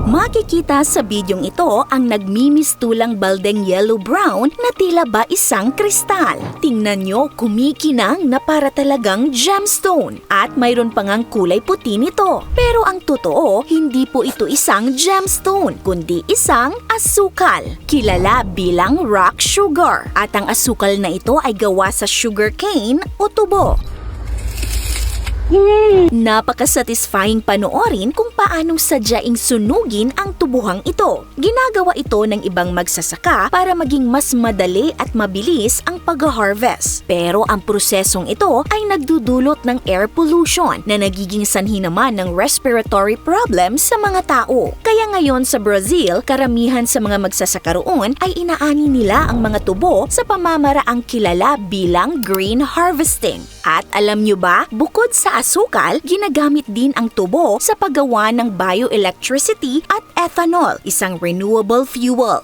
Makikita sa bidyong ito ang nagmimistulang baldeng yellow-brown na tila ba isang kristal. Tingnan nyo, kumikinang na para talagang gemstone at mayroon pa ngang kulay puti nito. Pero ang totoo, hindi po ito isang gemstone, kundi isang asukal. Kilala bilang rock sugar at ang asukal na ito ay gawa sa sugarcane o tubo. Napaka-satisfying panoorin kung paanong sadyaing sunugin ang tubuhang ito. Ginagawa ito ng ibang magsasaka para maging mas madali at mabilis ang pag-harvest. Pero ang prosesong ito ay nagdudulot ng air pollution na nagiging sanhi naman ng respiratory problems sa mga tao. Kaya ngayon sa Brazil, karamihan sa mga magsasaka roon ay inaani nila ang mga tubo sa pamamaraang kilala bilang green harvesting. At alam nyo ba, bukod sa asukal, ginagamit din ang tubo sa paggawa ng bioelectricity at ethanol, isang renewable fuel.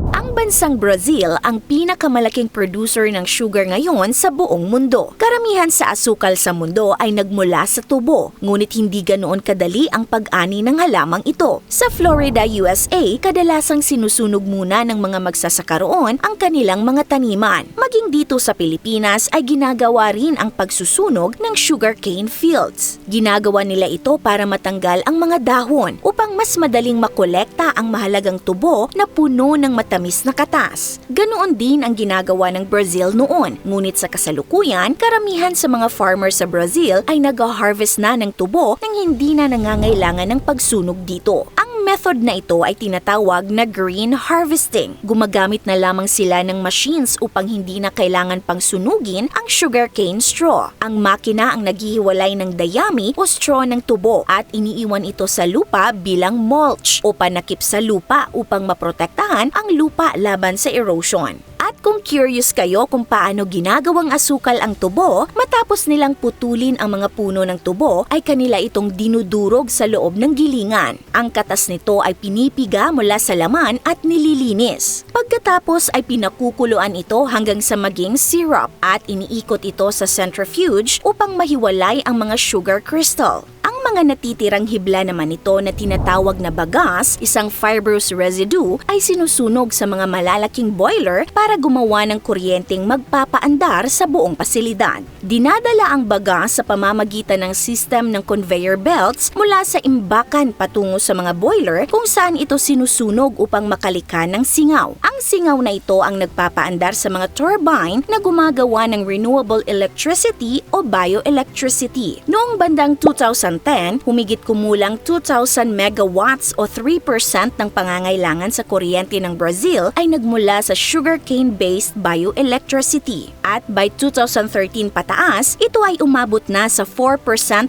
Ang bansang Brazil ang pinakamalaking producer ng sugar ngayon sa buong mundo. Karamihan sa asukal sa mundo ay nagmula sa tubo, ngunit hindi ganoon kadali ang pag-ani ng halamang ito. Sa Florida, USA, kadalasang sinusunog muna ng mga magsasaka roon ang kanilang mga taniman. Maging dito sa Pilipinas ay ginagawa rin ang pagsusunog ng sugarcane fields. Ginagawa nila ito para matanggal ang mga dahon upang mas madaling makolekta ang mahalagang tubo na puno ng matamis na katas. Ganoon din ang ginagawa ng Brazil noon. Ngunit sa kasalukuyan, karamihan sa mga farmers sa Brazil ay nag-harvest na ng tubo nang hindi na nangangailangan ng pagsunog dito. Ang method na ito ay tinatawag na green harvesting. Gumagamit na lamang sila ng machines upang hindi na kailangan pang sunugin ang sugarcane straw. Ang makina ang naghihiwalay ng dayami o straw ng tubo at iniiwan ito sa lupa bilang mulch o panakip sa lupa upang maprotektahan ang lupa laban sa erosion. At kung curious kayo kung paano ginagawang asukal ang tubo, matapos nilang putulin ang mga puno ng tubo ay kanila itong dinudurog sa loob ng gilingan. Ang katas nito ay pinipiga mula sa laman at nililinis. Pagkatapos ay pinakukuluan ito hanggang sa maging syrup at iniikot ito sa centrifuge upang mahiwalay ang mga sugar crystal. Ang mga natitirang hibla naman ito na tinatawag na bagas, isang fibrous residue, ay sinusunog sa mga malalaking boiler para gumawa ng kuryenteng magpapaandar sa buong pasilidad. Dinadala ang bagas sa pamamagitan ng system ng conveyor belts mula sa imbakan patungo sa mga boiler kung saan ito sinusunog upang makalika ng singaw. Ang singaw na ito ang nagpapaandar sa mga turbine na gumagawa ng renewable electricity o bioelectricity. Noong bandang 2010, humigit kumulang 2,000 megawatts o 3% ng pangangailangan sa kuryente ng Brazil ay nagmula sa sugarcane-based bioelectricity. At by 2013 pataas, ito ay umabot na sa 4%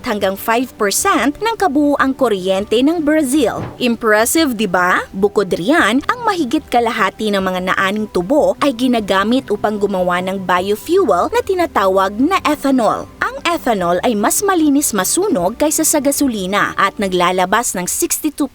hanggang 5% ng kabuuang kuryente ng Brazil. Impressive, di ba? Bukod riyan, ang mahigit kalahati ng mga naaning tubo ay ginagamit upang gumawa ng biofuel na tinatawag na ethanol. Ang ethanol ay mas malinis masunog kaysa sa gasolina at naglalabas ng 62%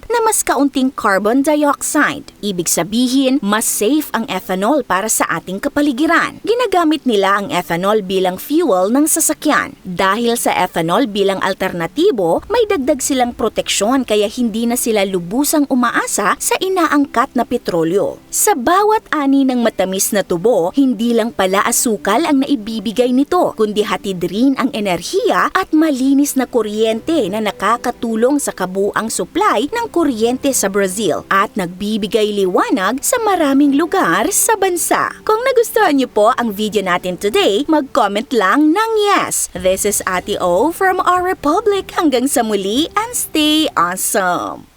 na mas kaunting carbon dioxide. Ibig sabihin, mas safe ang ethanol para sa ating kapaligiran. Ginagamit nila ang ethanol bilang fuel ng sasakyan. Dahil sa ethanol bilang alternatibo, may dagdag silang proteksyon kaya hindi na sila lubusang umaasa sa inaangkat na petrolyo. Sa bawat ani ng matamis na tubo, hindi lang pala asukal ang naibibigay nito, kundi hatid rin ang enerhiya at malinis na kuryente na nakakatulong sa kabuuang supply ng kuryente sa Brazil at nagbibigay liwanag sa maraming lugar sa bansa. Kung nagustuhan niyo po ang video natin today, mag-comment lang ng yes. This is Ate O from our Republic. Hanggang sa muli and stay awesome!